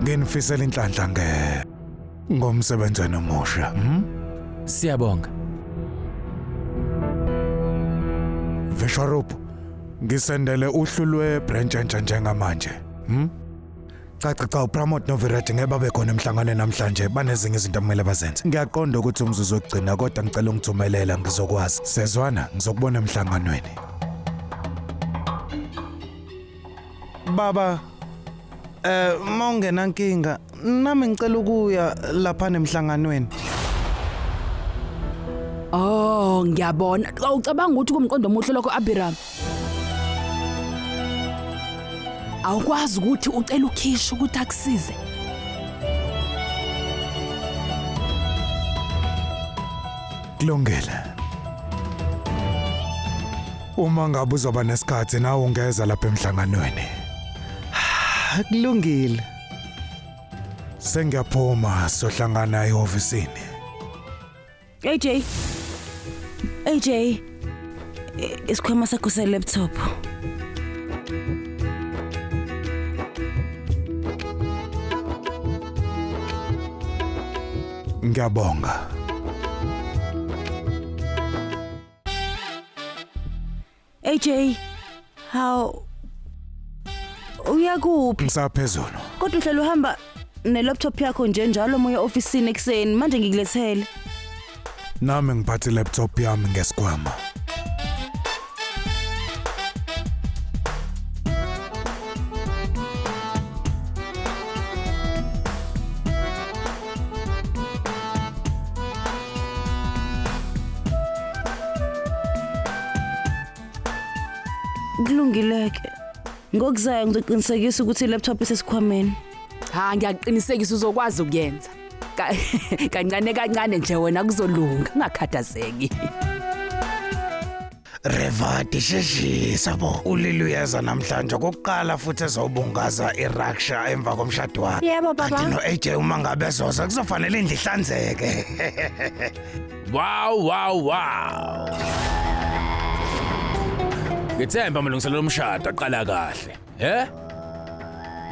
Nginifisela inhlanhla ngomsebenzi omusha. Siyabonga. Visharup, ngisendele uhlu lwe-branch entsha njengamanje. Cha uPramod noVirat ngeke babe khona emhlanganweni namhlanje banezinye izinto okumele bazenze. Ngiyaqonda ukuthi umzuzu wokugcina kodwa ngicela ungithumelela ngizokwazi. Sezwana ngizokubona emhlanganweni. Baba, mawungena nkinga, nami ngicela ukuya lapha nemhlanganweni. Oh, ngiyabona. Awucabanga ukuthi kumqondo omuhle lokho Abiram? Awukwazi ukuthi ucela ukhisha ukuthi akusize. Kulungile. Uma ngabe uzoba nesikhathi nawe ungeza lapha emhlanganweni. Kulungile. Sengiyaphuma sohlangana ehofisini. AJ, isikhwama sakho se-laptop. Ngiyabonga. AJ, how uyakuphi? Ngisaphezulu. Kodwa uhlelo uhamba ne-laptop yakho nje njalo moya ofisini ekseni manje ngikulethele. Nami ngiphathe laptop yami ngesikhwama. Kulungileke. Ngokuzayo ngizoqinisekisa ukuthi i-laptop isesikhwameni. Ngiyaqinisekisa uzokwazi ukuyenza. Kancane kancane nje wena kuzolunga, ungakhathazeki. Revati sheshisa bo. Ulili uyeza namhlanje kokuqala futhi ezobungaza iRaksha emva komshado wakhe. Yebo baba. Kanti no-AJ uma ngabe ezoza kuzofanele indlu ihlanzeke. Wow. Ngithemba amalungiselelo omshado aqala kahle.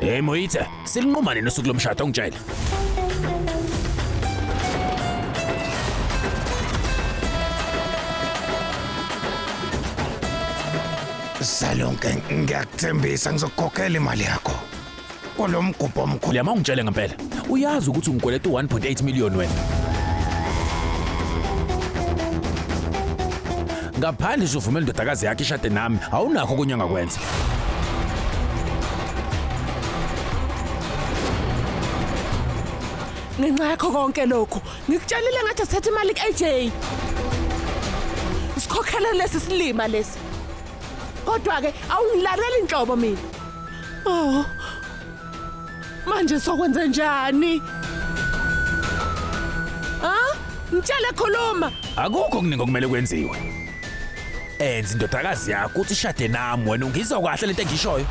Hey Moyitha, silinqumane nosuku lomshado ungitshela. Salonke ngiyakuthembisa ngizokukhokhela imali yakho. Kolomgubho omkhulu. Liyama ungitshele ngempela. Uyazi ukuthi ungikweleta 1.8 million wena. Ngaphandle nje uvumela indodakazi yakhe ishade nami, awunakho okunye ngakwenza. Ngenxa yakho konke lokho, ngikutshelile ngathi sithatha imali ku-AJ. Sikhokhela lesi silima lesi. Kodwa-ke awungilaleli inhlobo mina. Manje sokwenza njani? Ngitshele khuluma. Akukho kuningi okumele kwenziwe. Enza indodakazi yakho uthi ishade nami wena ungizwa kahle lento engishoyo.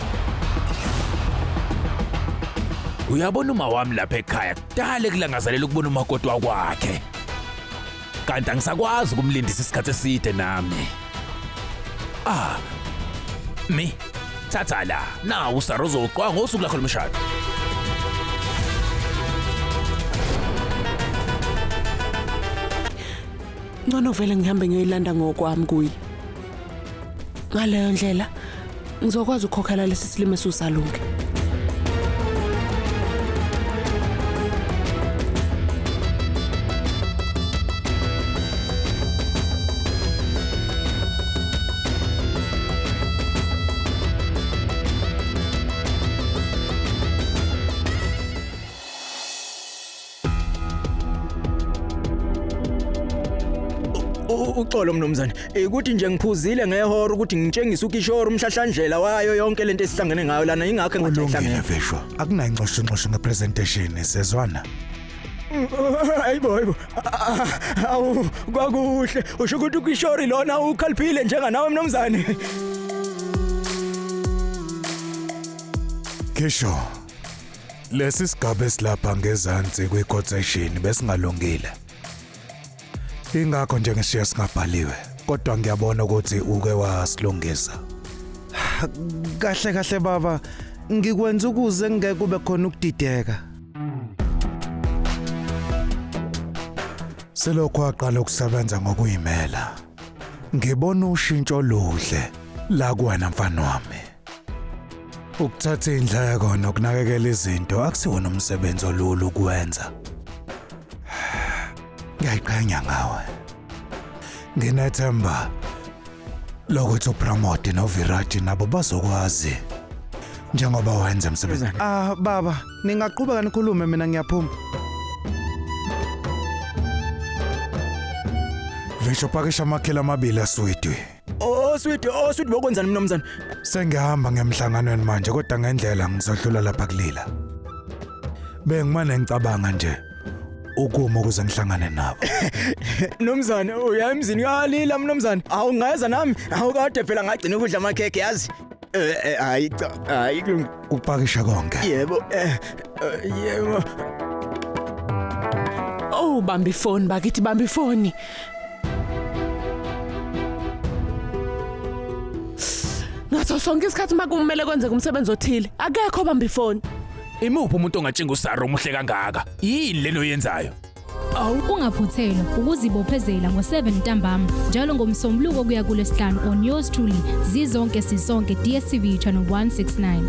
Uyabona uma wami lapha ekhaya kudale kulangazelela ukubona umakoti wakwakhe. Kanti angisakwazi ukumlindisa isikhathi eside nami. Thatha la, nawu uSarozo uqwa ngosuku lakho lomshado. Ngcono vele ngihambe ngiyoyilanda ngokwami kuyi. Ngaleyo ndlela ngizokwazi ukukhokhela lesi silimo esusalunge. Uxolo mnumzane, ukuthi nje ngiphuzile ngehora ukuthi ngitshengise uKishore umhlahlandlela wayo yonke lento esihlangene ngayo lana ingakho engahlangene. Vishwa, akunayo ingxoxo ngepresentation sezwana. Hayibo. Awu kwakuhle. Usho ukuthi uKishore lona ukhaliphile njenganawe mnumzane. Kisho. Lesi sigaba esilapha ngezansi kwequotation besingalungile. Ingakho nje ngishiya singabhaliwe, kodwa ngiyabona ukuthi uke wasilungisa. Kahle baba, ngikwenza ukuze ngeke kube khona ukudideka. Selokhu aqala ukusebenza ngokuyimela. Ngibona ushintsho oluhle la kuwena mfana wami. Ukuthatha indleko nokunakekela izinto akusiwona umsebenzi olula ukwenza. Ngiyayiqhenya ngawe. Nginethemba lokuthi uPramote noVirat nabo bazokwazi njengoba wenza umsebenzi. Baba, ningaqhubeka nikhulume mina ngiyaphuma. Visho pakisha amakhela amabili aswidi. Sweet bokwenzani mnumzane? Sengihamba ngemhlanganweni manje kodwa ngendlela ngizohlula lapha kulila. Bengimane ngicabanga nje ukuma ukuze ngihlangane nabo. Mnumzane, uya emzini kalila mnumzane. Awungeza nami, awukade phela ngagcina ukudla amakheke yazi. Hayi kulungi. Ukupakisha konke. Yebo, yebo. Oh, bamba ifoni bakithi, bamba ifoni. Ngathi sonke isikhathi makumele kwenzeke umsebenzi othile. Akekho bamba ifoni. Imuphi umuntu ongatshinga uSara omuhle kangaka? Yini leno oyenzayo? Ungaphuthelwa ukuzibophezela ngo7 ntambama njalo ngomsombuluko kuya kuLesihlanu on yours truly zizonke sisonke DStv channel 169.